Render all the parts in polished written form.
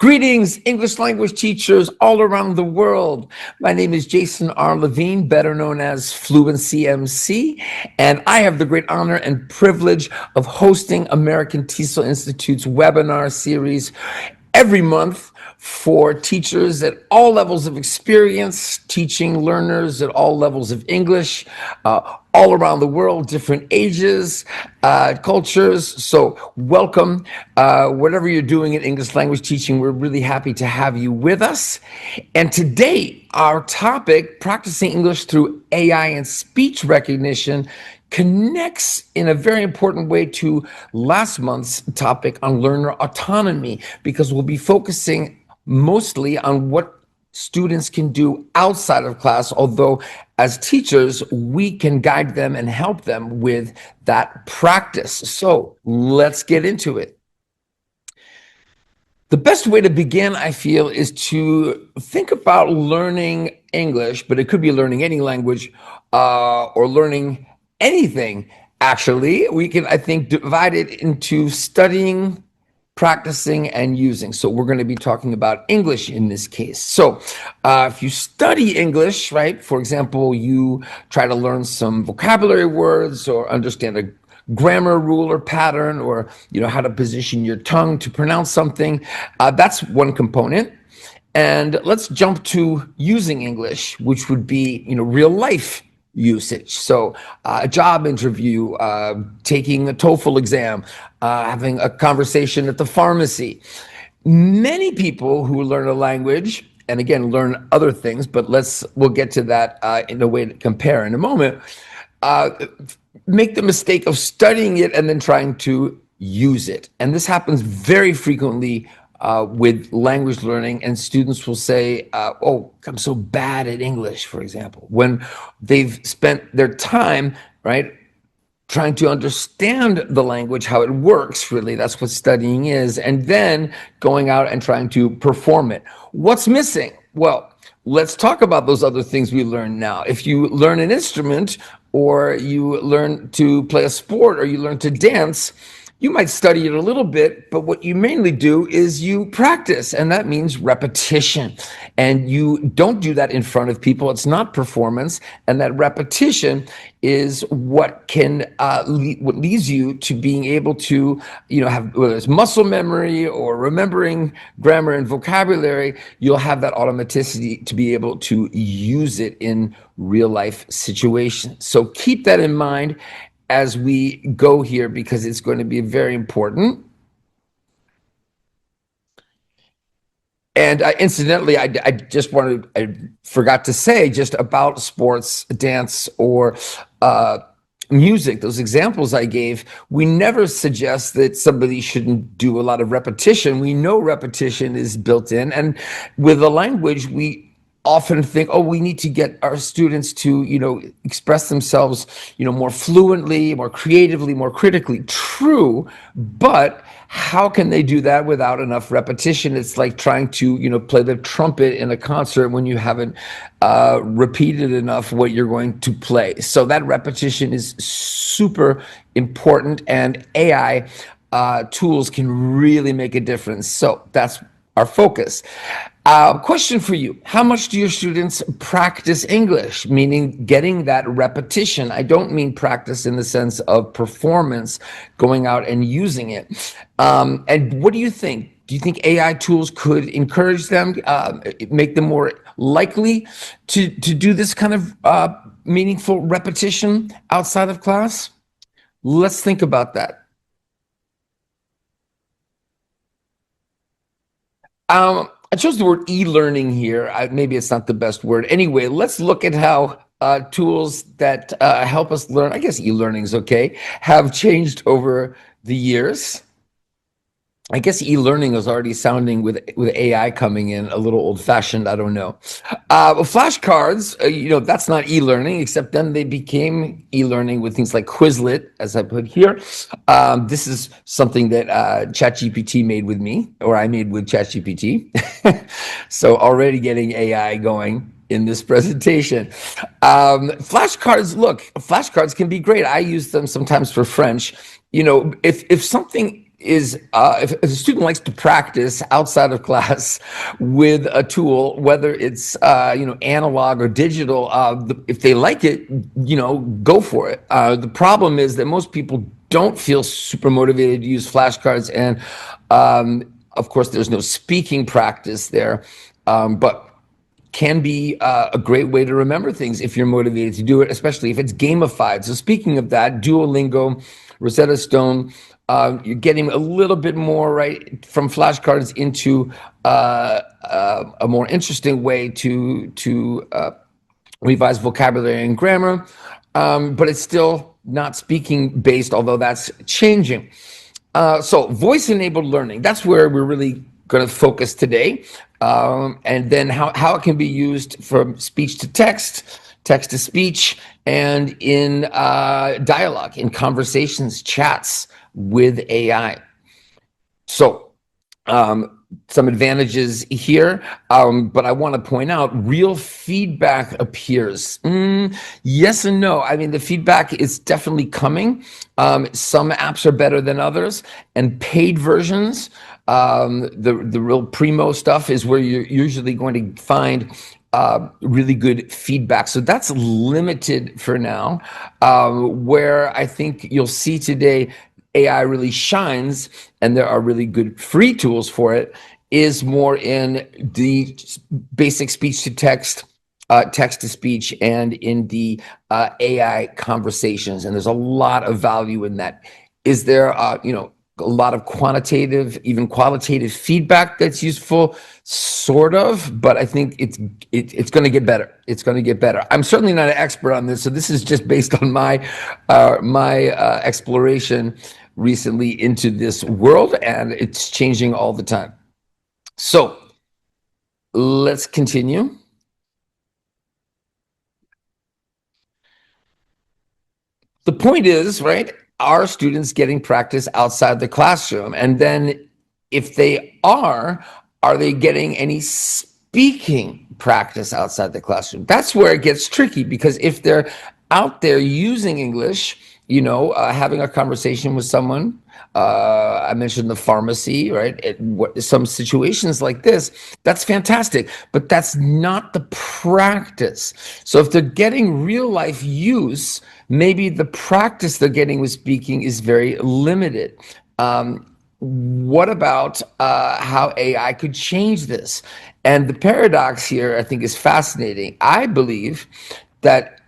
Greetings, English language teachers all around the world. My name is Jason R. Levine, better known as Fluency MC, and I have the great honor and privilege of hosting American TESOL Institute's webinar series every month for teachers at all levels of experience, teaching learners at all levels of English, all around the world, different ages, cultures. So welcome. Whatever you're doing in English language teaching, we're really happy to have you with us. And today, our topic, practicing English through AI and speech recognition, connects in a very important way to last month's topic on learner autonomy, because we'll be focusing mostly on what students can do outside of class, although as teachers, we can guide them and help them with that practice. So let's get into it. The best way to begin, I feel, is to think about learning English, but it could be learning any language or learning anything. Actually, we can, I think, divide it into studying, practicing, and using. So we're going to be talking about English in this case. So if you study English, right, for example, you try to learn some vocabulary words or understand a grammar rule or pattern, or how to position your tongue to pronounce something, that's one component. And let's jump to using English, which would be real life usage. So a job interview, taking a TOEFL exam, having a conversation at the pharmacy. Many people who learn a language, and again, learn other things, but we'll get to that in a way to compare in a moment, make the mistake of studying it and then trying to use it. And this happens very frequently with language learning, and students will say, oh, I'm so bad at English, for example, when they've spent their time, right, trying to understand the language, how it works, really, that's what studying is, and then going out and trying to perform it. What's missing? Well, let's talk about those other things we learn now. If you learn an instrument, or you learn to play a sport, or you learn to dance, you might study it a little bit, but what you mainly do is you practice, and that means repetition. And you don't do that in front of people. It's not performance, and that repetition is what can what leads you to being able to have, whether it's muscle memory or remembering grammar and vocabulary, you'll have that automaticity to be able to use it in real life situations. So keep that in mind as we go here, because it's going to be very important. And incidentally, I forgot to say just about sports, dance, or music, those examples I gave, we never suggest that somebody shouldn't do a lot of repetition. We know repetition is built in, and with the language, we often think, oh, we need to get our students to, express themselves, more fluently, more creatively, more critically. True, but how can they do that without enough repetition? It's like trying to, play the trumpet in a concert when you haven't repeated enough what you're going to play. So that repetition is super important, and AI tools can really make a difference. So that's our focus. Question for you. How much do your students practice English? Meaning getting that repetition. I don't mean practice in the sense of performance, going out and using it. And what do you think? Do you think AI tools could encourage them, make them more likely to do this kind of meaningful repetition outside of class? Let's think about that. I chose the word e-learning here. Maybe it's not the best word. Anyway, let's look at how tools that help us learn, I guess e-learning is okay, have changed over the years. I guess e-learning is already sounding with AI coming in a little old-fashioned. I don't know. Flashcards, that's not e-learning, except then they became e-learning with things like Quizlet, as I put here. This is something that ChatGPT made with me, or I made with ChatGPT. So already getting AI going in this presentation. Flashcards can be great. I use them sometimes for French. If something is if a student likes to practice outside of class with a tool, whether it's analog or digital, if they like it, go for it. The problem is that most people don't feel super motivated to use flashcards, and of course, there's no speaking practice there, but can be a great way to remember things if you're motivated to do it, especially if it's gamified. So speaking of that, Duolingo, Rosetta Stone, you're getting a little bit more right from flashcards into a more interesting way to revise vocabulary and grammar, but it's still not speaking based, although that's changing. So voice-enabled learning, that's where we're really going to focus today. And then how it can be used from speech to text, text to speech, and in dialogue, in conversations, chats with AI. So some advantages here, but I want to point out real feedback appears. Yes and no. I mean, the feedback is definitely coming. Some apps are better than others, and paid versions, the real primo stuff is where you're usually going to find really good feedback. So that's limited for now. Where I think you'll see today AI really shines, and there are really good free tools for it, is more in the basic speech to text, text to speech, and in the AI conversations. And there's a lot of value in that. Is there, a lot of quantitative, even qualitative feedback that's useful? Sort of, but I think it's going to get better. It's going to get better. I'm certainly not an expert on this, so this is just based on my exploration recently into this world, and it's changing all the time. So let's continue. The point is, right, are students getting practice outside the classroom? And then if they are they getting any speaking practice outside the classroom? That's where it gets tricky, because if they're out there using English, having a conversation with someone, I mentioned the pharmacy, right? Some situations like this, that's fantastic, but that's not the practice. So if they're getting real life use, maybe the practice they're getting with speaking is very limited. What about how AI could change this? And the paradox here, I think, is fascinating. I believe that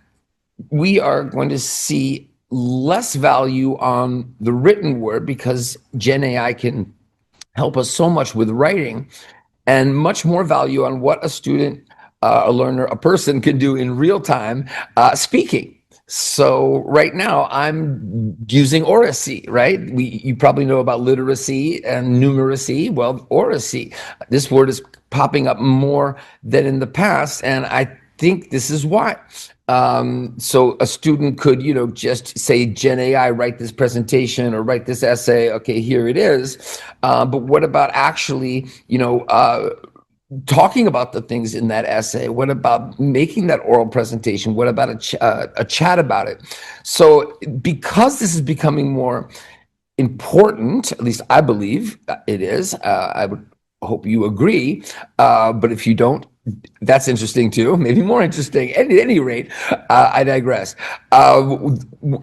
we are going to see less value on the written word, because Gen AI can help us so much with writing, and much more value on what a student, a learner, a person can do in real time, speaking. So right now I'm using oracy, right? You probably know about literacy and numeracy. Well, oracy, this word is popping up more than in the past, and I think this is why. So a student could, just say, Gen AI, write this presentation or write this essay. Okay, here it is. But what about actually, talking about the things in that essay? What about making that oral presentation? What about a chat about it? So because this is becoming more important, at least I believe it is, I would hope you agree, but if you don't, that's interesting too, maybe more interesting. At any rate, I digress.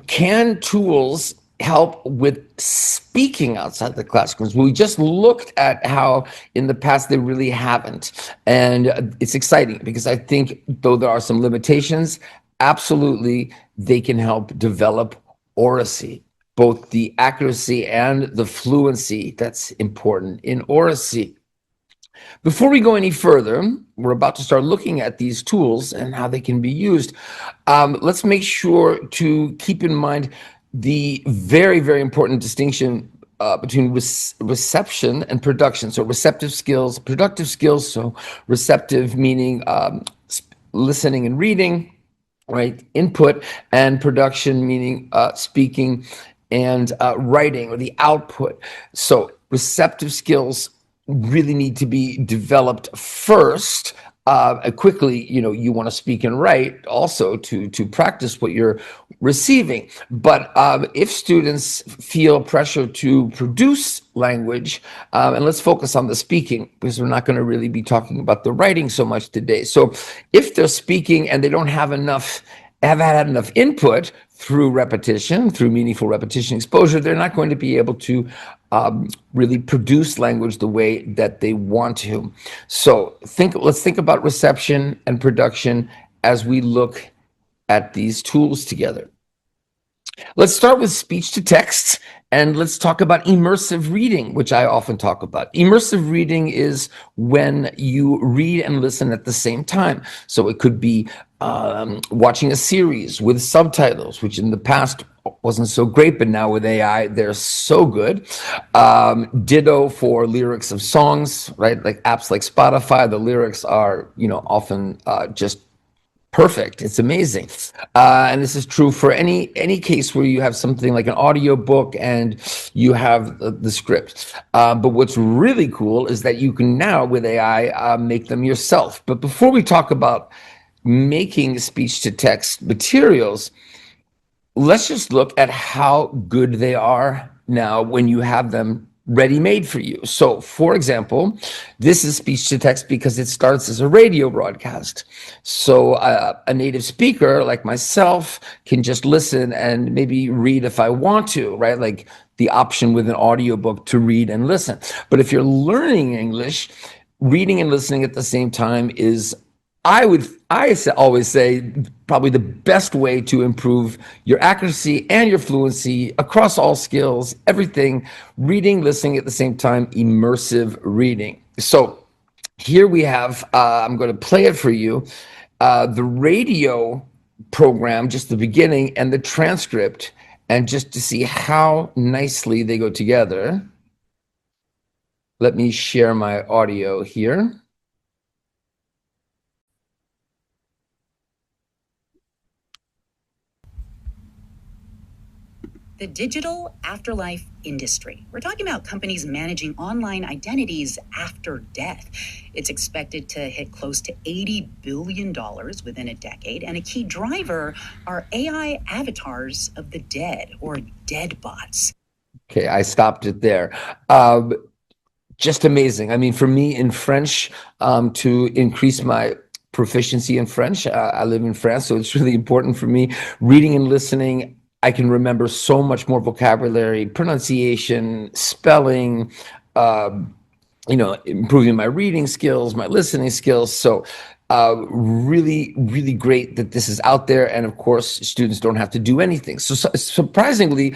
Can tools help with speaking outside the classrooms? We just looked at how in the past they really haven't, and it's exciting because I think, though there are some limitations, absolutely they can help develop oracy, both the accuracy and the fluency that's important in oracy. Before we go any further, we're about to start looking at these tools and how they can be used. Let's make sure to keep in mind the very, very important distinction between reception and production. So receptive skills, productive skills. So receptive meaning listening and reading, right? Input, and production meaning speaking and writing, or the output. So receptive skills really need to be developed first, quickly, you want to speak and write also to practice what you're receiving. But if students feel pressure to produce language, and let's focus on the speaking because we're not going to really be talking about the writing so much today. So if they're speaking and they don't have had enough input through repetition, through meaningful repetition exposure, they're not going to be able to really produce language the way that they want to. So let's think about reception and production as we look at these tools together. Let's start with speech to text, and let's talk about immersive reading, which I often talk about. Immersive reading is when you read and listen at the same time. So it could be watching a series with subtitles, which in the past wasn't so great, but now with AI, they're so good. Ditto for lyrics of songs, right? Like apps like Spotify, the lyrics are, often just perfect. It's amazing. And this is true for any case where you have something like an audio book and you have the script. But what's really cool is that you can now, with AI, make them yourself. But before we talk about making speech to text materials, let's just look at how good they are now when you have them ready-made for you. So, for example, this is speech to text because it starts as a radio broadcast. So a native speaker like myself can just listen and maybe read if I want to, right? Like the option with an audiobook to read and listen. But if you're learning English, reading and listening at the same time is always say probably the best way to improve your accuracy and your fluency across all skills, everything, reading, listening at the same time, immersive reading. So here we have, I'm going to play it for you, the radio program, just the beginning, and the transcript, and just to see how nicely they go together. Let me share my audio here. The digital afterlife industry. We're talking about companies managing online identities after death. It's expected to hit close to $80 billion within a decade, and a key driver are AI avatars of the dead, or dead bots. Okay, I stopped it there. Just amazing. I mean, for me in French, to increase my proficiency in French, I live in France, so it's really important for me. Reading and listening, I can remember so much more vocabulary, pronunciation, spelling, improving my reading skills, my listening skills. So really, really great that this is out there. And of course, students don't have to do anything. So surprisingly,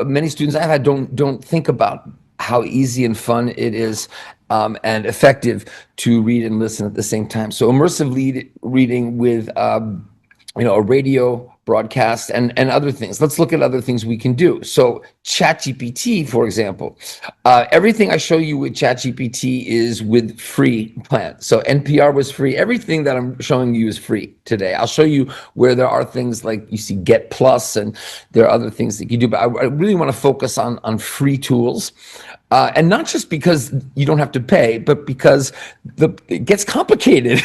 many students I've had don't think about how easy and fun it is and effective to read and listen at the same time. So immersive reading with a radio broadcast and other things. Let's look at other things we can do. So ChatGPT, for example, everything I show you with ChatGPT is with free plan. So NPR was free. Everything that I'm showing you is free today. I'll show you where there are things like you see Get Plus and there are other things that you do, but I really want to focus on free tools. And not just because you don't have to pay, but because it gets complicated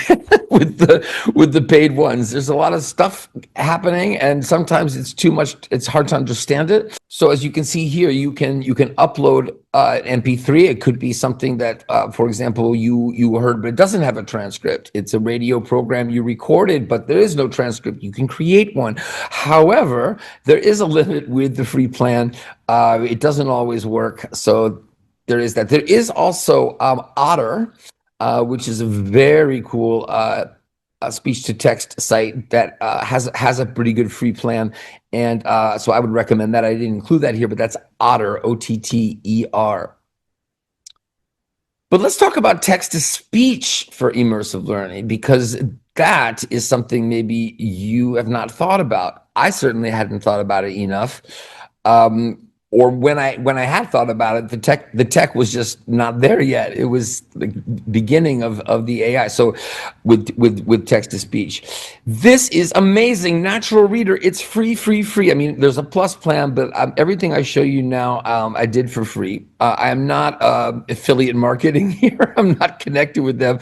with the paid ones. There's a lot of stuff happening, and sometimes it's too much. It's hard to understand it. So as you can see here, you can upload an MP3. It could be something that, for example, you heard, but it doesn't have a transcript. It's a radio program you recorded, but there is no transcript. You can create one. However, there is a limit with the free plan. It doesn't always work. So there is that. There is also Otter, which is a very cool speech to text site that has a pretty good free plan, and so I would recommend that. I didn't include that here, but that's Otter, Otter. But let's talk about text to speech for immersive learning, because that is something maybe you have not thought about. I certainly hadn't thought about it enough. or when I had thought about it, the tech was just not there yet. It was the beginning of the AI. So with text to speech, this is amazing. Natural Reader, it's free, free, free. I mean, there's a plus plan, but everything I show you now, I did for free. I am not affiliate marketing here. I'm not connected with them,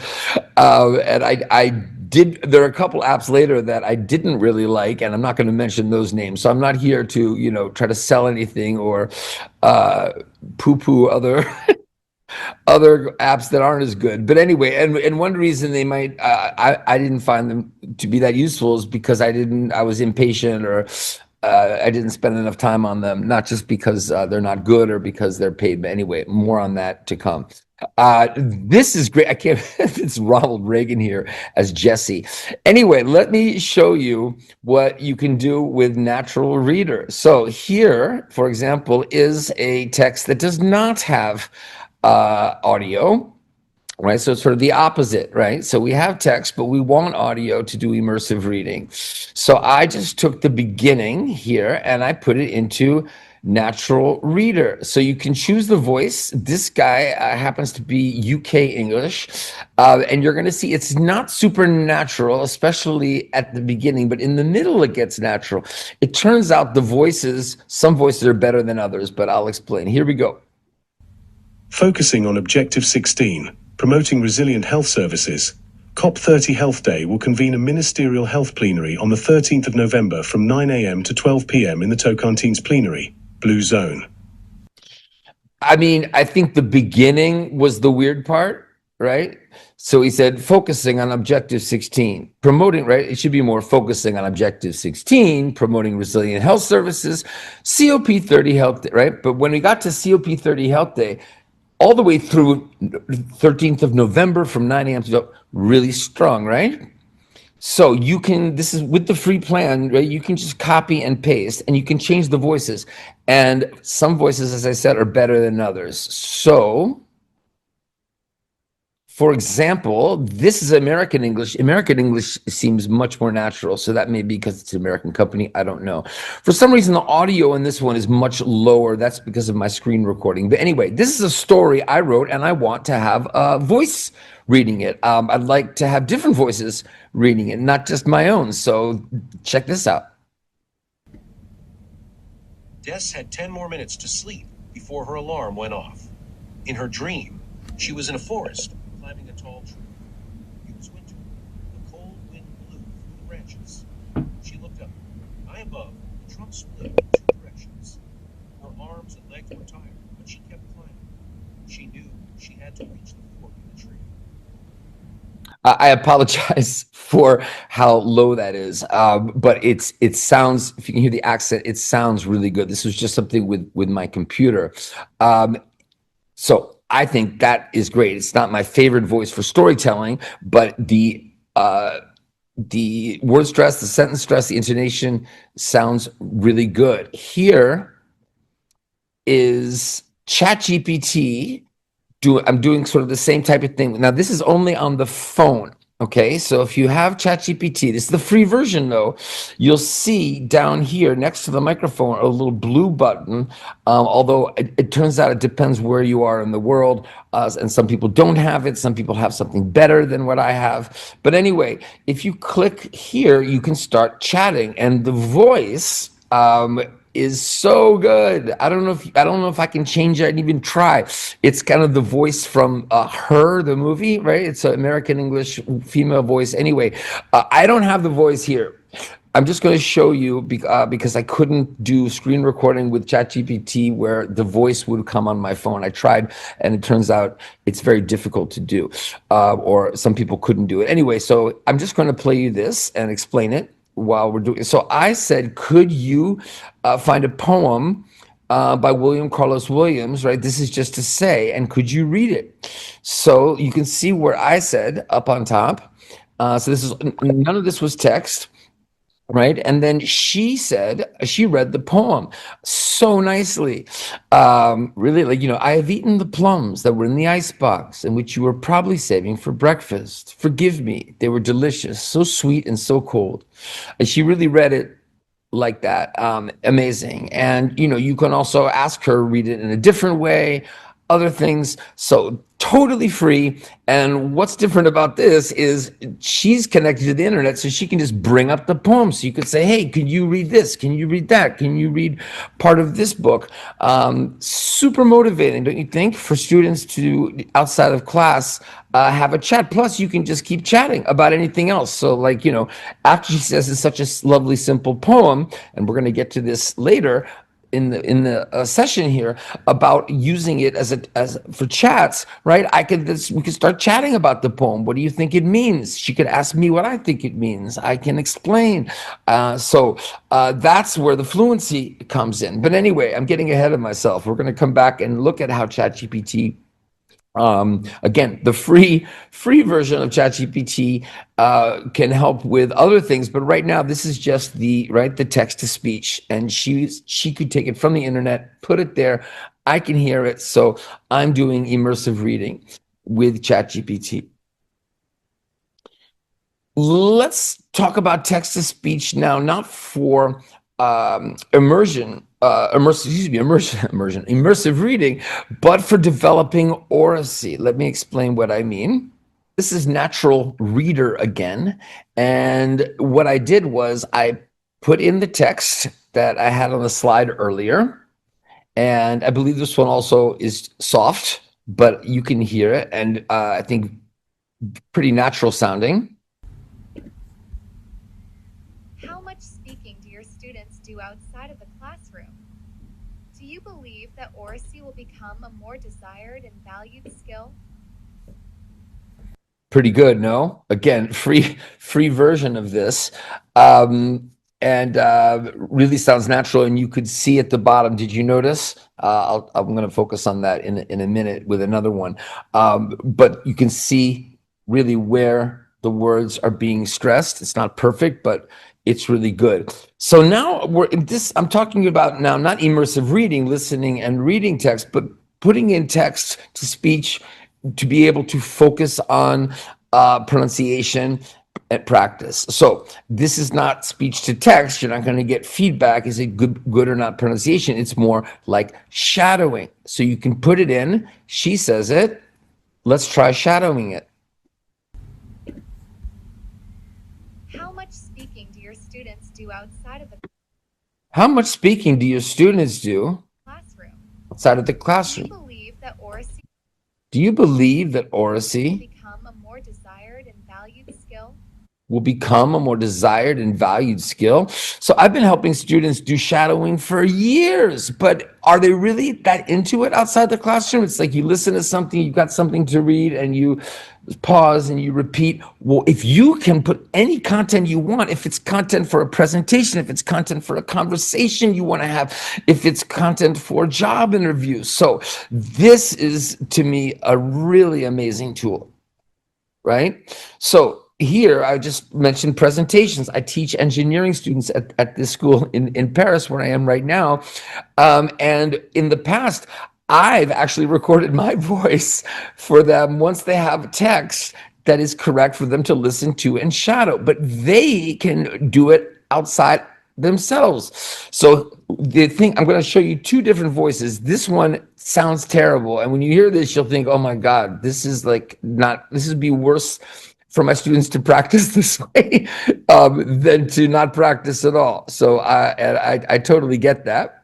and I did. There are a couple apps later that I didn't really like, and I'm not going to mention those names. So I'm not here to, try to sell anything or uh, poo-poo other apps that aren't as good. But anyway, and one reason they might I didn't find them to be that useful is because I was impatient, or I didn't spend enough time on them, not just because they're not good or because they're paid. But anyway, more on that to come. This is great. I can't. It's Ronald Reagan here as Jesse. Anyway, let me show you what you can do with Natural Reader. So here, for example, is a text that does not have audio, right? So it's sort of the opposite, right? So we have text, but we want audio to do immersive reading. So I just took the beginning here and I put it into Natural Reader. So you can choose the voice. This guy happens to be UK English. And you're going to see it's not supernatural, especially at the beginning, but in the middle it gets natural. It turns out some voices are better than others, but I'll explain. Here we go. Focusing on Objective 16, promoting resilient health services, COP30 Health Day will convene a ministerial health plenary on the 13th of November from 9 a.m. to 12 p.m. in the Tocantins plenary, Blue Zone. I mean, I think the beginning was the weird part, right? So he said, focusing on Objective 16, promoting, right? It should be more focusing on Objective 16, promoting resilient health services, COP30 Health Day, right? But when we got to COP30 Health Day, all the way through 13th of November from 9 a.m. to really strong, right? So this is with the free plan, right? You can just copy and paste and you can change the voices. And some voices, as I said, are better than others. So, for example, this is American English. American English seems much more natural. So that may be because it's an American company. I don't know. For some reason, the audio in this one is much lower. That's because of my screen recording. But anyway, this is a story I wrote and I want to have a voice reading it. I'd like to have different voices reading it, not just my own. So check this out. Des had 10 more minutes to sleep before her alarm went off. In her dream, she was in a forest, climbing a tall tree. It was winter. The cold wind blew through the branches. She looked up. High above, the trunk split in two directions. Her arms and legs were tired, but she kept climbing. She knew she had to reach the fork in the tree. I apologize for how low that is, but it sounds. If you can hear the accent, it sounds really good. This was just something with my computer, so I think that is great. It's not my favorite voice for storytelling, but the word stress, the sentence stress, the intonation sounds really good. Here is ChatGPT. I'm doing sort of the same type of thing. Now, this is only on the phone. Okay, so if you have ChatGPT, this is the free version though, you'll see down here next to the microphone a little blue button. Although it turns out it depends where you are in the world, and some people don't have it, some people have something better than what I have. But anyway, if you click here, you can start chatting, and the voice is so good. I don't know if I can change it and even try. It's kind of the voice from Her, the movie, right? It's an American English female voice. Anyway, I don't have the voice here. I'm just going to show you because I couldn't do screen recording with ChatGPT where the voice would come on my phone. I tried, and it turns out it's very difficult to do, or some people couldn't do it. Anyway, so I'm just going to play you this and explain it while we're doing it. So I said, could you find a poem by William Carlos Williams, right? This is just to say, and could you read it? So you can see where I said up on top. So this is none of this was text, right? And then she read the poem so nicely. Really, like, I have eaten the plums that were in the icebox and which you were probably saving for breakfast. Forgive me, they were delicious, so sweet and so cold. And she really read it like that. Amazing. And you can also ask her, read it in a different way, other things. So totally free. And what's different about this is she's connected to the internet, so she can just bring up the poem. So you could say, hey, can you read this? Can you read that? Can you read part of this book? Super motivating, don't you think, for students to, outside of class, have a chat. Plus, you can just keep chatting about anything else. So, like, after she says it's such a lovely, simple poem, and we're going to get to this later in the session here about using it as for chats, right? We could start chatting about the poem. What do you think it means? She could ask me what I think it means. I can explain. So that's where the fluency comes in. But anyway, I'm getting ahead of myself. We're going to come back and look at how ChatGPT, again, the free version of ChatGPT can help with other things, but right now this is just the text to speech, and she could take it from the internet, put it there. I can hear it, so I'm doing immersive reading with ChatGPT. Let's talk about text to speech now, not for immersive reading, but for developing oracy. Let me explain what I mean. This is natural reader again. And what I did was I put in the text that I had on the slide earlier. And I believe this one also is soft, but you can hear it. And I think pretty natural sounding. How much speaking do your students do outside of the classroom? Do you believe that oracy will become a more desired and valued skill? Pretty good, no? Again, free version of this. And really sounds natural, and you could see at the bottom. Did you notice? I'm going to focus on that in a minute with another one. But you can see really where the words are being stressed. It's not perfect, but it's really good. So now I'm talking about now not immersive reading, listening and reading text, but putting in text to speech to be able to focus on pronunciation at practice. So this is not speech to text. You're not going to get feedback. Is it good or not pronunciation? It's more like shadowing. So you can put it in. She says it. Let's try shadowing it. How much speaking do your students do outside of the How much speaking do your students do classroom? outside of the Do you classroom? believe that oracy Do you believe that will oracy become a more desired and valued skill? will become a more desired and valued skill? So I've been helping students do shadowing for years, but are they really that into it outside the classroom? It's like you listen to something, you've got something to read, and you pause and you repeat. Well, if you can put any content you want, if it's content for a presentation, if it's content for a conversation you want to have, if it's content for a job interview. So this is, to me, a really amazing tool, right? So here, I just mentioned presentations. I teach engineering students at this school in Paris, where I am right now. And in the past, I've actually recorded my voice for them once they have text that is correct for them to listen to and shadow, but they can do it outside themselves. So the thing, I'm going to show you two different voices. This one sounds terrible. And when you hear this, you'll think, oh my God, this would be worse for my students to practice this way than to not practice at all. So I totally get that.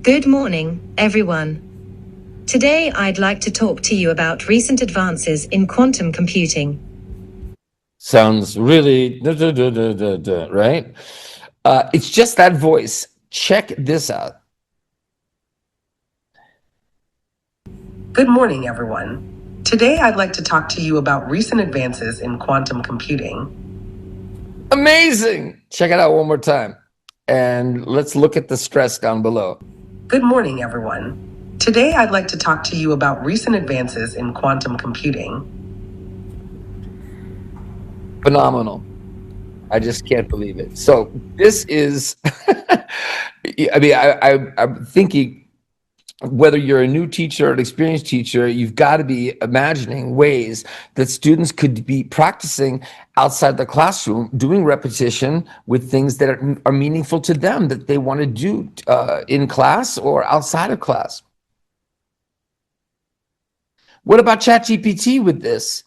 Good morning, everyone. Today I'd like to talk to you about recent advances in quantum computing. Sounds really right? It's just that voice. Check this out. Good morning, everyone. Today I'd like to talk to you about recent advances in quantum computing. Amazing. Check it out one more time. And let's look at the stress down below. Good morning, everyone. Today I'd like to talk to you about recent advances in quantum computing. Phenomenal. I just can't believe it. So this is, I mean, I'm thinking whether you're a new teacher or an experienced teacher, you've got to be imagining ways that students could be practicing outside the classroom, doing repetition with things that are meaningful to them, that they want to do in class or outside of class. What about ChatGPT with this?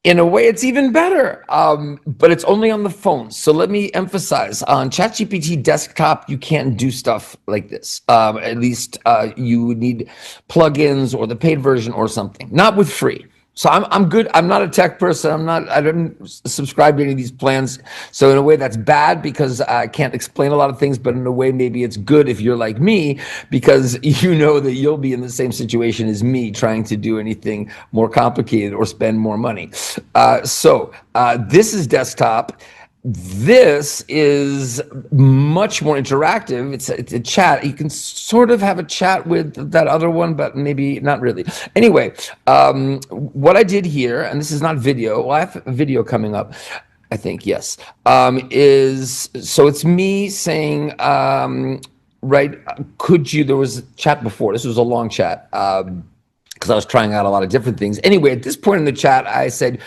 In a way, it's even better, but it's only on the phone. So let me emphasize, on ChatGPT desktop, you can't do stuff like this. At least you would need plugins or the paid version or something, not with free. So I'm good. I'm not a tech person. I don't subscribe to any of these plans. So in a way that's bad because I can't explain a lot of things, but in a way maybe it's good if you're like me, because you know that you'll be in the same situation as me trying to do anything more complicated or spend more money. This is desktop. This is much more interactive. It's a chat. You can sort of have a chat with that other one, but maybe not really. Anyway, what I did here, and this is not video. Well, I have a video coming up, I think, yes. Is so it's me saying, right, could you, there was a chat before. This was a long chat. Because I was trying out a lot of different things. Anyway, at this point in the chat, I said,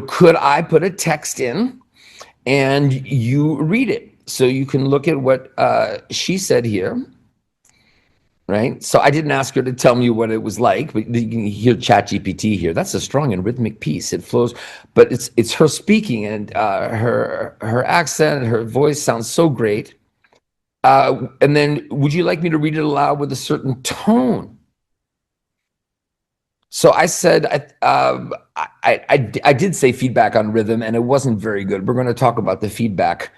could I put a text in and you read it? So you can look at what she said here, right? So I didn't ask her to tell me what it was like, but you can hear ChatGPT here. That's a strong and rhythmic piece. It flows, but it's her speaking, and her accent, her voice sounds so great. And then, would you like me to read it aloud with a certain tone? So I said, I did say feedback on rhythm, and it wasn't very good. We're going to talk about the feedback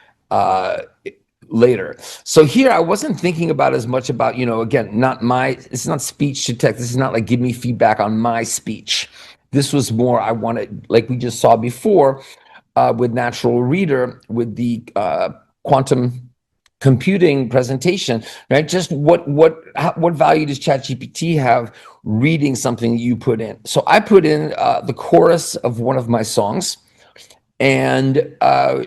later. So here I wasn't thinking about as much about, again, it's not speech to text. This is not like give me feedback on my speech. This was more, I wanted, like we just saw before with Natural Reader, with the quantum computing presentation, right? Just what value does ChatGPT have reading something you put in? So I put in the chorus of one of my songs, and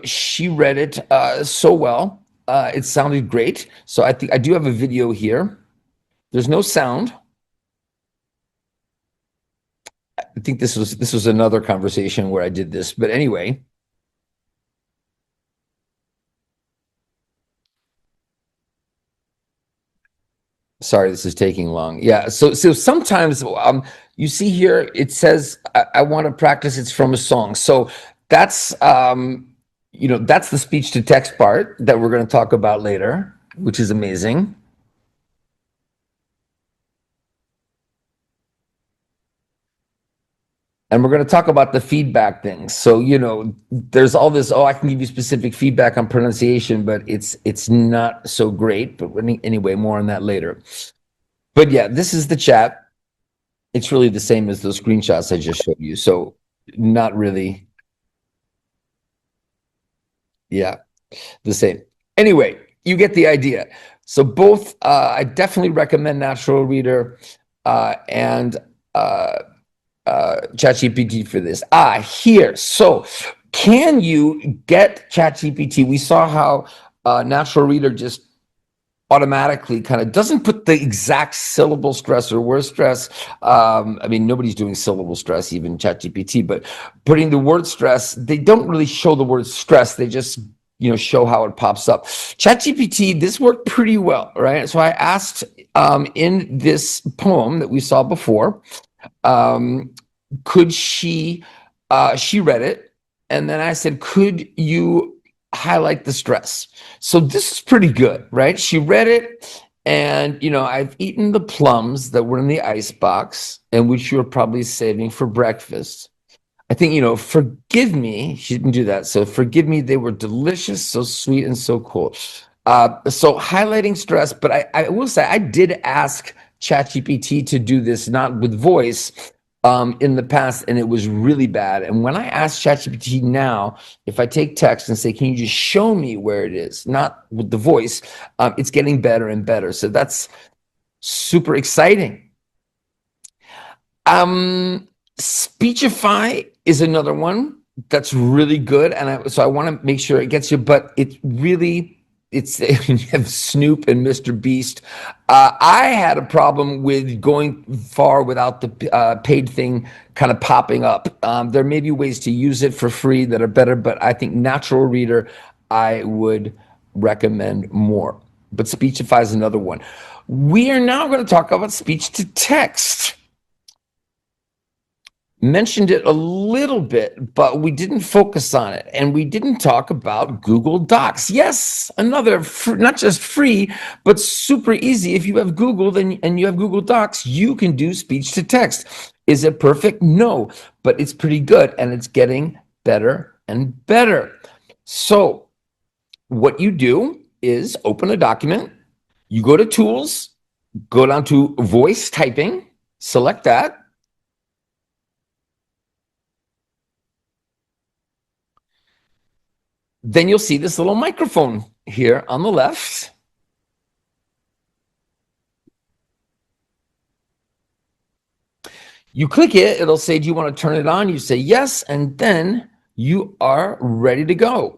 she read it so well. It sounded great. So I think I do have a video here. There's no sound. I think this was another conversation where I did this, but anyway. Sorry, this is taking long. Yeah, so sometimes you see here it says I want to practice. It's from a song, so that's that's the speech to text part that we're going to talk about later, which is amazing. And we're going to talk about the feedback things. So, there's all this, I can give you specific feedback on pronunciation, but it's not so great. But anyway, more on that later. But yeah, this is the chat. It's really the same as those screenshots I just showed you. So not really. Yeah, the same. Anyway, you get the idea. So both, I definitely recommend Natural Reader and ChatGPT for this. Here. So can you get ChatGPT? We saw how Natural Reader just automatically kind of doesn't put the exact syllable stress or word stress. I mean, nobody's doing syllable stress, even ChatGPT, but putting the word stress, they don't really show the word stress. They just, show how it pops up. ChatGPT, this worked pretty well, right? So I asked in this poem that we saw before, could she read it, and then I said, could you highlight the stress? So this is pretty good, right? She read it, and I've eaten the plums that were in the ice box and which you're probably saving for breakfast. I think, forgive me, she didn't do that. So forgive me, they were delicious, so sweet and so cool. So highlighting stress, but I will say I did ask ChatGPT to do this, not with voice, in the past, and it was really bad. And when I ask ChatGPT now, if I take text and say, can you just show me where it is, not with the voice, it's getting better and better. So that's super exciting. Speechify is another one that's really good. And so I want to make sure it gets you, but it really, it's you have Snoop and Mr. Beast. I had a problem with going far without the paid thing kind of popping up. There may be ways to use it for free that are better, but I think Natural Reader I would recommend more. But Speechify is another one. We are now going to talk about speech to text. Mentioned it a little bit, but we didn't focus on it. And we didn't talk about Google Docs. Yes, another, not just free, but super easy. If you have Google and you have Google Docs, you can do speech to text. Is it perfect? No, but it's pretty good and it's getting better and better. So what you do is open a document, you go to Tools, go down to Voice Typing, select that. Then you'll see this little microphone here on the left. You click it, it'll say, do you want to turn it on? You say yes, and then you are ready to go.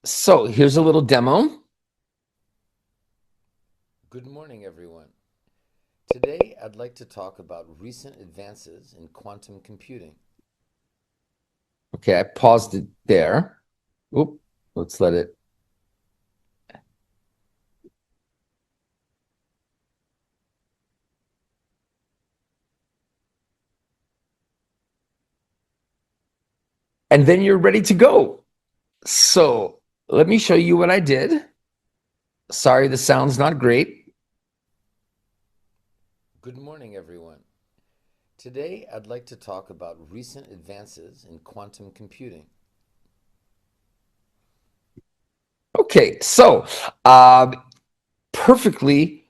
So here's a little demo. Good morning, everyone. Today, I'd like to talk about recent advances in quantum computing. Okay, I paused it there. Oop, let's let it. And then you're ready to go. So let me show you what I did. Sorry, the sound's not great. Good morning, everyone. Today, I'd like to talk about recent advances in quantum computing. Okay, so perfectly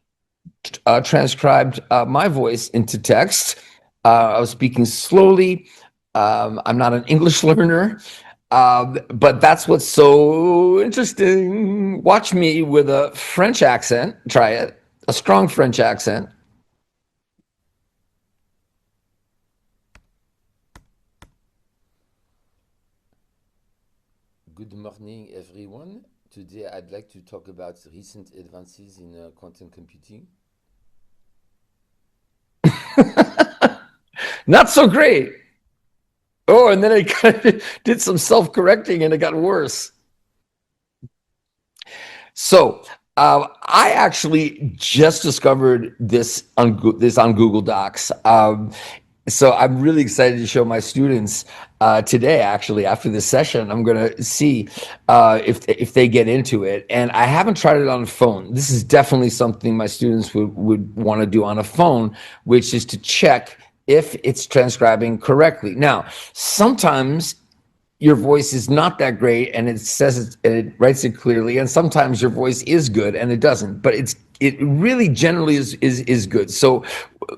transcribed my voice into text. I was speaking slowly. I'm not an English learner, but that's what's so interesting. Watch me with a French accent. Try it. A strong French accent. Good morning, everyone. Today, I'd like to talk about recent advances in quantum computing. Not so great. Oh, and then I kind of did some self-correcting and it got worse. So I actually just discovered this on Google Docs. So I'm really excited to show my students today. Actually, after this session, I'm going to see if they get into it. And I haven't tried it on a phone. This is definitely something my students would want to do on a phone, which is to check if it's transcribing correctly. Now, sometimes your voice is not that great and it says it writes it clearly, and sometimes your voice is good and it doesn't, but it really generally is good. So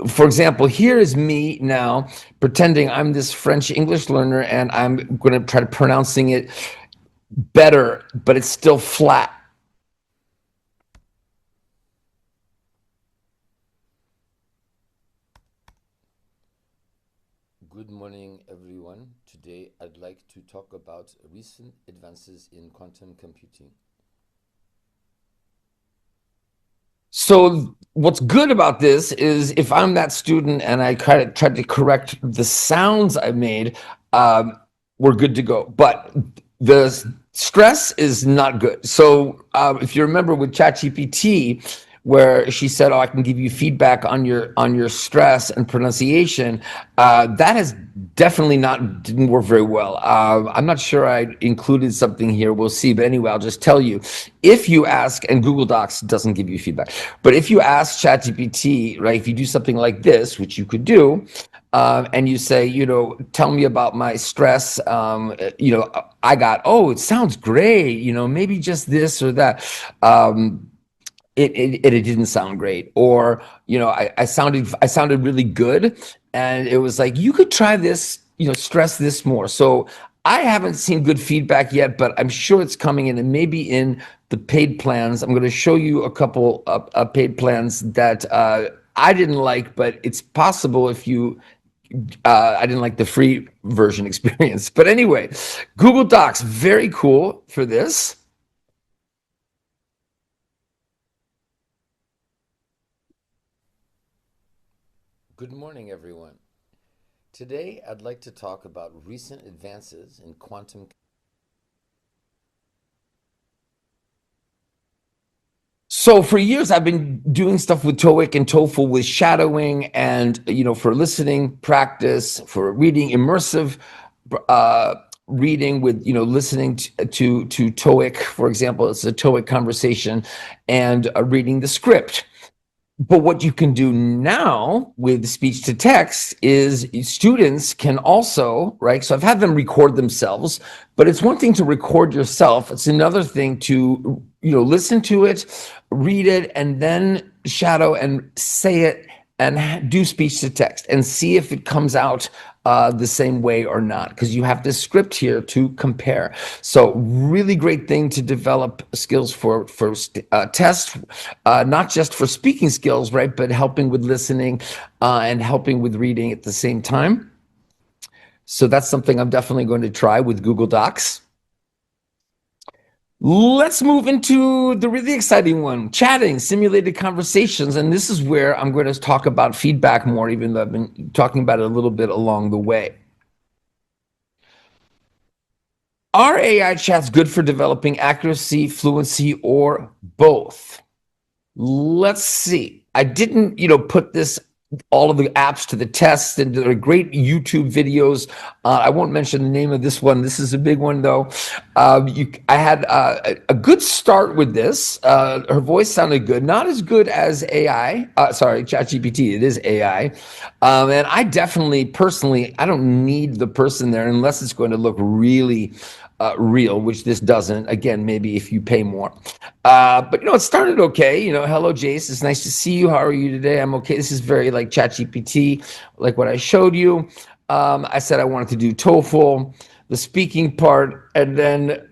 for example, here is me now pretending I'm this French English learner and I'm going to try to pronouncing it better, but it's still flat. Good morning, everyone. Today, I'd like to talk about recent advances in quantum computing. So what's good about this is if I'm that student and I tried to correct the sounds I made, we're good to go. But the stress is not good. So if you remember with ChatGPT, where she said, "Oh, I can give you feedback on your stress and pronunciation," that has definitely didn't work very well. I'm not sure I included something here. We'll see. But anyway, I'll just tell you, if you ask, and Google Docs doesn't give you feedback, but if you ask ChatGPT, right, if you do something like this, which you could do, and you say, tell me about my stress, I got, oh, it sounds great, maybe just this or that. It didn't sound great, or I sounded really good, and it was like, you could try this, stress this more. So I haven't seen good feedback yet, but I'm sure it's coming in, and maybe in the paid plans. I'm going to show you a couple of paid plans that I didn't like, but it's possible if you I didn't like the free version experience. But anyway, Google Docs, very cool for this. Good morning, everyone. Today, I'd like to talk about recent advances in quantum. So for years, I've been doing stuff with TOEIC and TOEFL with shadowing and, for listening practice, for reading, immersive uh, reading with, listening to TOEIC, for example, it's a TOEIC conversation, and reading the script. But what you can do now with speech to text is students can also, right? So I've had them record themselves, but it's one thing to record yourself. It's another thing to, listen to it, read it, and then shadow and say it and do speech to text and see if it comes out the same way or not, because you have this script here to compare. So really great thing to develop skills for tests, not just for speaking skills, right, but helping with listening and helping with reading at the same time. So that's something I'm definitely going to try with Google Docs. Let's move into the really exciting one, chatting, simulated conversations. And this is where I'm going to talk about feedback more, even though I've been talking about it a little bit along the way. Are AI chats good for developing accuracy, fluency, or both? Let's see. I didn't, put all of the apps to the test, and there are great YouTube videos. I won't mention the name of this one. This is a big one, though. I had a good start with this. Her voice sounded good, not as good as AI. Sorry, ChatGPT. It is AI, and I definitely, personally, I don't need the person there unless it's going to look really real, which this doesn't. Again, maybe if you pay more. But it started okay. Hello, Jace. It's nice to see you. How are you today? I'm okay. This is very like ChatGPT, like what I showed you. I said I wanted to do TOEFL, the speaking part, and then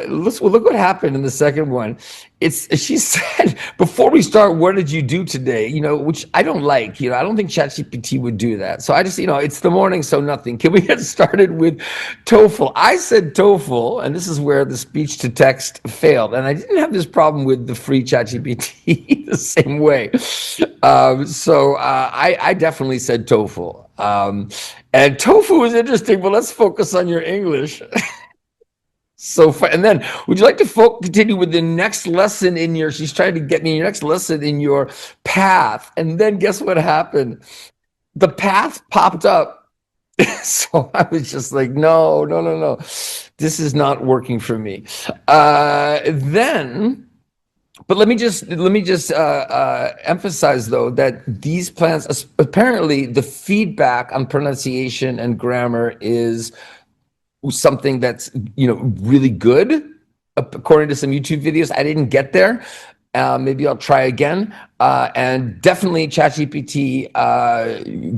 look what happened in the second one. She said, before we start, what did you do today? Which I don't like. I don't think ChatGPT would do that. So I just, it's the morning, so nothing. Can we get started with TOEFL? I said TOEFL, and this is where the speech to text failed. And I didn't have this problem with the free ChatGPT the same way. So I definitely said TOEFL. And TOEFL was interesting, but let's focus on your English. So, and then would you like to continue with the next lesson she's trying to get me your next lesson in your path. And then guess what happened? The path popped up. So I was just like, no. This is not working for me. But let me just emphasize, though, that these plans, apparently the feedback on pronunciation and grammar is something that's really good, according to some YouTube videos. I didn't get there. Maybe I'll try again. And definitely ChatGPT,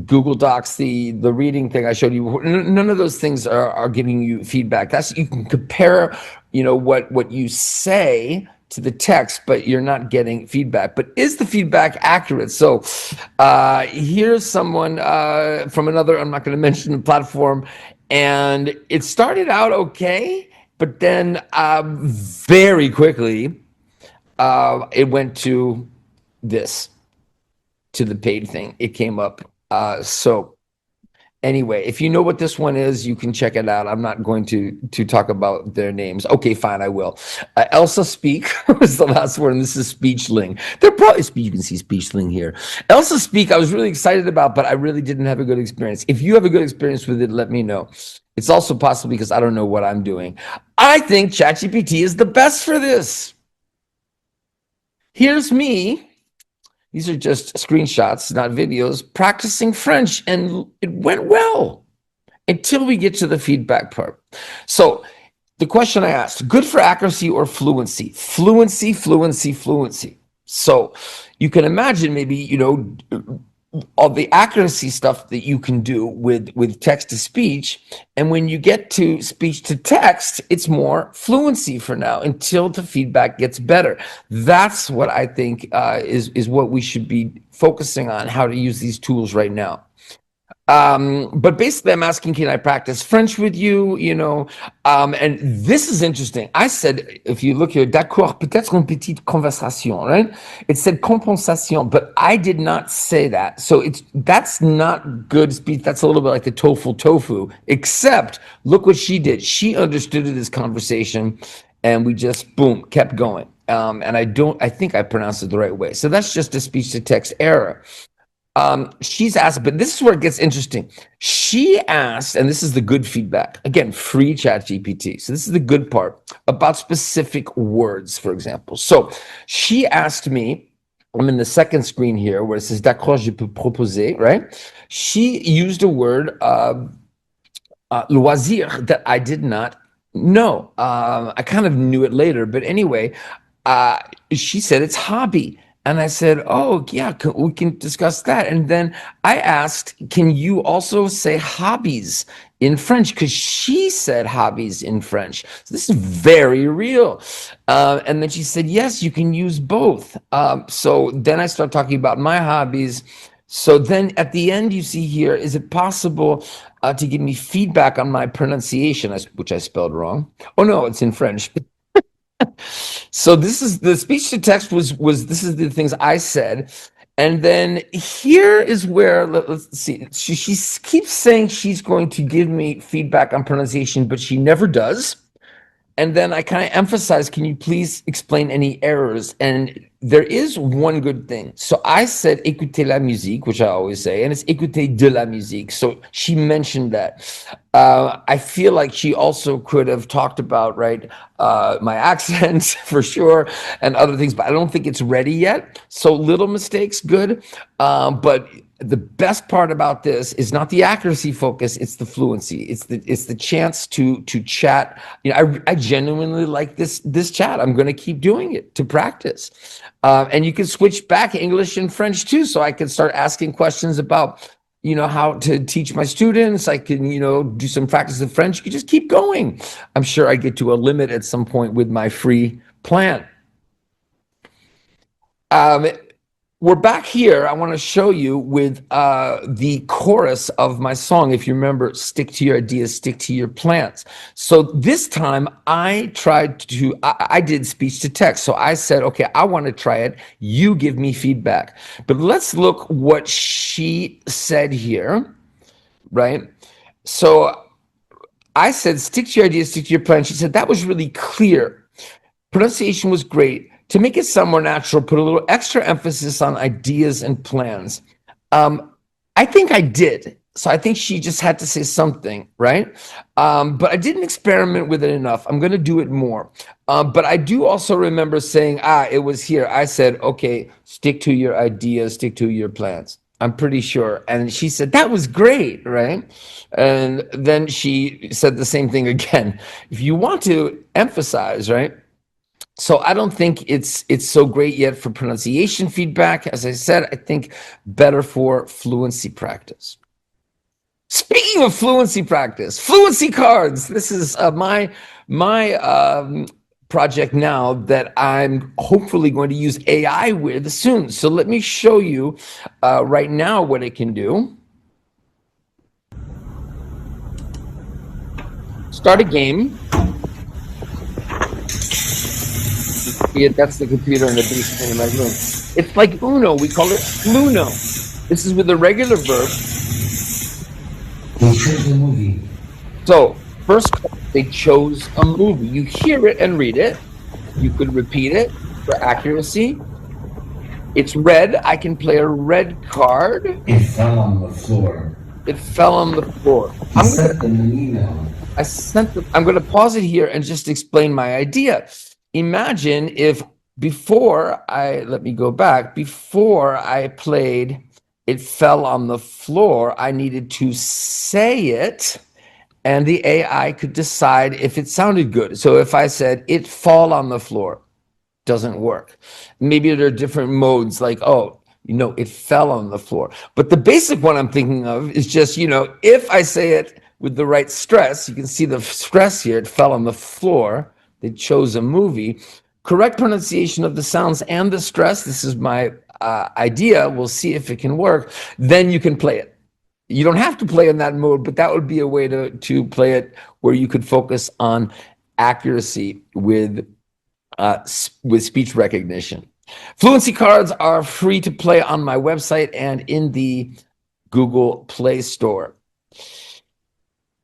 Google Docs, the reading thing I showed you. None of those things are giving you feedback. You can compare, what you say to the text, but you're not getting feedback. But is the feedback accurate? So here's someone from another, I'm not going to mention the platform, and it started out okay, but then very quickly it went to the paid thing. It came up. So anyway, if you know what this one is, you can check it out. I'm not going to talk about their names. Okay, fine, I will. Elsa Speak was the last one. This is Speechling. They're probably you can see Speechling here. Elsa Speak, I was really excited about, but I really didn't have a good experience. If you have a good experience with it, let me know. It's also possible because I don't know what I'm doing. I think ChatGPT is the best for this. Here's me. These are just screenshots, not videos, practicing French, and it went well until we get to the feedback part. So the question I asked, good for accuracy or fluency? Fluency. So you can imagine maybe, all the accuracy stuff that you can do with text to speech. And when you get to speech to text, it's more fluency for now until the feedback gets better. That's what I think is what we should be focusing on, how to use these tools right now. But basically, I'm asking, can I practice French with you? And this is interesting. I said, if you look here, d'accord, peut-être une petite conversation, right? It said compensation, but I did not say that. So that's not good speech. That's a little bit like the tofu, except look what she did. She understood it as conversation, and we just, boom, kept going. And I think I pronounced it the right way. So that's just a speech to text error. She's asked, but this is where it gets interesting. She asked, and this is the good feedback, again, free ChatGPT. So this is the good part about specific words, for example. So she asked me, I'm in the second screen here where it says, d'accord, je peux proposer, right? She used a word, loisir, that I did not know. I kind of knew it later, but anyway, she said it's hobby. And I said, oh, yeah, we can discuss that. And then I asked, can you also say hobbies in French? Because she said hobbies in French. So this is very real. And then she said, yes, you can use both. So then I start talking about my hobbies. So then at the end, you see here, is it possible to give me feedback on my pronunciation, which I spelled wrong? Oh, no, it's in French. So this is the speech to text was this is the things I said. And then here is where, let's see, she keeps saying she's going to give me feedback on pronunciation, but she never does. And then I kind of emphasize, can you please explain any errors? And there is one good thing. So I said, écoutez la musique, which I always say, and it's écoutez de la musique. So she mentioned that. I feel like she also could have talked about, right, my accent for sure, and other things, but I don't think it's ready yet. So little mistakes, good. But the best part about this is not the accuracy focus, it's the fluency. It's the chance to chat. I genuinely like this chat. I'm going to keep doing it to practice. And you can switch back English and French too. So I can start asking questions about, how to teach my students. I can, do some practice of French. You can just keep going. I'm sure I get to a limit at some point with my free plan. We're back here. I want to show you with the chorus of my song. If you remember, stick to your ideas, stick to your plans. So this time I did speech to text. So I said, okay, I want to try it. You give me feedback. But let's look what she said here, right? So I said, stick to your ideas, stick to your plan. She said, that was really clear. Pronunciation was great. To make it sound more natural, put a little extra emphasis on ideas and plans. I think I did. So I think she just had to say something, right? But I didn't experiment with it enough. I'm going to do it more. But I do also remember saying, it was here. I said, okay, stick to your ideas, stick to your plans. I'm pretty sure. And she said, that was great, right? And then she said the same thing again. If you want to emphasize, right? So I don't think it's so great yet for pronunciation feedback. As I said, I think better for fluency practice. Speaking of fluency practice, fluency cards. This is my project now that I'm hopefully going to use AI with soon. So let me show you right now what it can do. Start a game. Yeah, that's the computer in the basement in my room. It's like Uno. We call it Fluno. This is with a regular verb. They chose a movie. So, first, they chose a movie. You hear it and read it. You could repeat it for accuracy. It's red. I can play a red card. It fell on the floor. It fell on the floor. He sent them an email. I'm going to pause it here and just explain my idea. Imagine if before I played it fell on the floor, I needed to say it and the AI could decide if it sounded good. So if I said it fall on the floor, doesn't work. Maybe there are different modes like, it fell on the floor. But the basic one I'm thinking of is just, if I say it with the right stress, you can see the stress here, it fell on the floor. They chose a movie. Correct pronunciation of the sounds and the stress. This is my idea. We'll see if it can work. Then you can play it. You don't have to play in that mode, but that would be a way to play it where you could focus on accuracy with speech recognition. Fluency cards are free to play on my website and in the Google Play Store.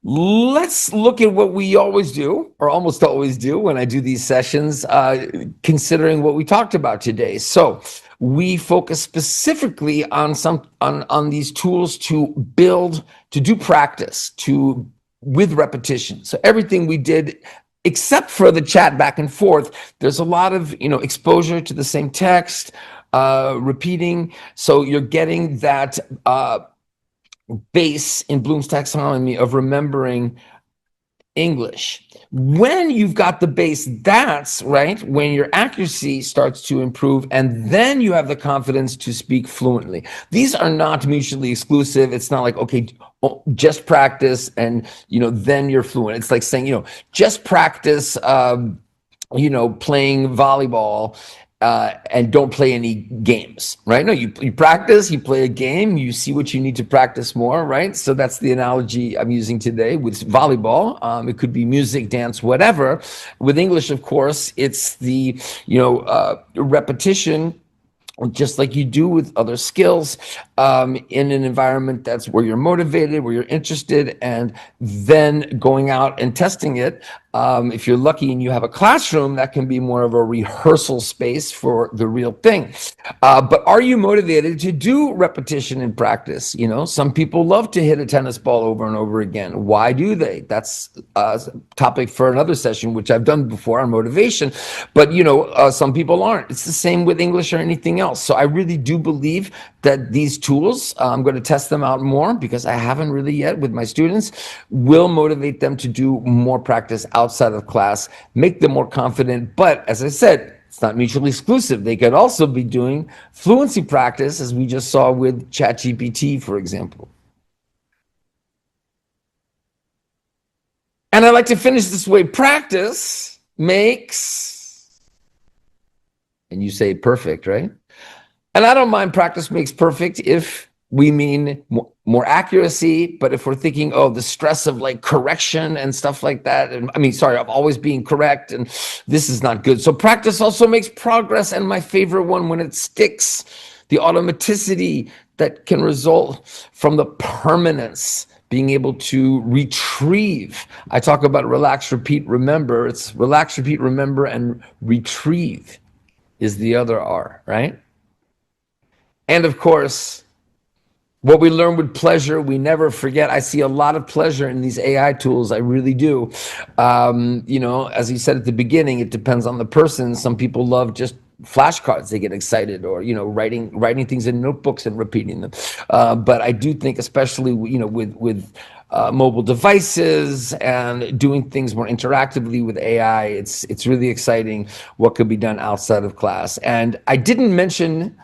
Let's look at what we always do, or almost always do when I do these sessions, considering what we talked about today. So we focus specifically on on these tools to build, to do practice, with repetition. So everything we did, except for the chat back and forth, there's a lot of exposure to the same text, repeating. So you're getting that base in Bloom's taxonomy of remembering English. When you've got the base, that's right when your accuracy starts to improve, and then you have the confidence to speak fluently. These are not mutually exclusive. It's not like, okay, just practice and then you're fluent. It's like saying, just practice playing volleyball and don't play any games, right? No, you practice, you play a game, you see what you need to practice more, right? So that's the analogy I'm using today with volleyball. It could be music, dance, whatever. With English, of course, it's the repetition, just like you do with other skills, in an environment that's where you're motivated, where you're interested, and then going out and testing it. If you're lucky and you have a classroom, that can be more of a rehearsal space for the real thing. But are you motivated to do repetition and practice? Some people love to hit a tennis ball over and over again. Why do they? That's a topic for another session, which I've done before on motivation. But some people aren't. It's the same with English or anything else. So I really do believe that these tools, I'm going to test them out more because I haven't really yet with my students, will motivate them to do more practice outside of class, make them more confident. But as I said, it's not mutually exclusive. They could also be doing fluency practice, as we just saw with ChatGPT, for example. And I like to finish this way. Practice makes, and you say perfect, right? And I don't mind practice makes perfect if we mean more accuracy, but if we're thinking, the stress of like correction and stuff like that, and of always being correct, and this is not good. So practice also makes progress, and my favorite one, when it sticks, the automaticity that can result from the permanence, being able to retrieve. I talk about relax, repeat, remember. It's relax, repeat, remember, and retrieve is the other R, right? And of course, what we learn with pleasure, we never forget. I see a lot of pleasure in these AI tools. I really do. As you said at the beginning, it depends on the person. Some people love just flashcards. They get excited, or writing things in notebooks and repeating them. But I do think, especially with mobile devices and doing things more interactively with AI, it's really exciting what could be done outside of class. And I didn't mention,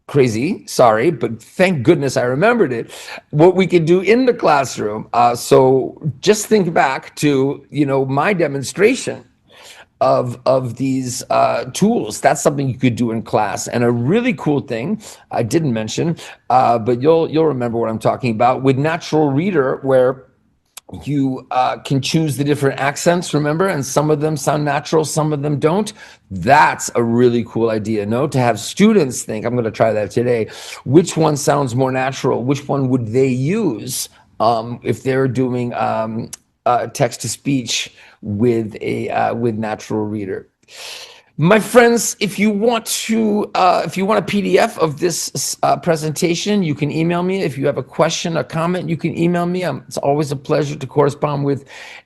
crazy, sorry, but thank goodness I remembered it, what we could do in the classroom. So just think back to, my demonstration of these tools. That's something you could do in class. And a really cool thing I didn't mention, but you'll remember what I'm talking about, with Natural Reader, where you can choose the different accents, remember, and some of them sound natural, some of them don't. That's a really cool idea, to have students think, I'm going to try that today, which one sounds more natural, which one would they use if they're doing text to speech with Natural Reader. My friends, if you want a PDF of this presentation, you can email me. If you have a question, a comment, you can email me. It's always a pleasure to correspond with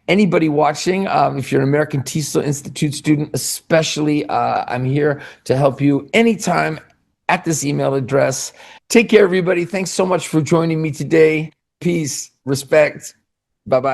anybody watching. If you're an American TESOL Institute student, especially, I'm here to help you anytime at this email address. Take care, everybody. Thanks so much for joining me today. Peace, respect. Bye-bye.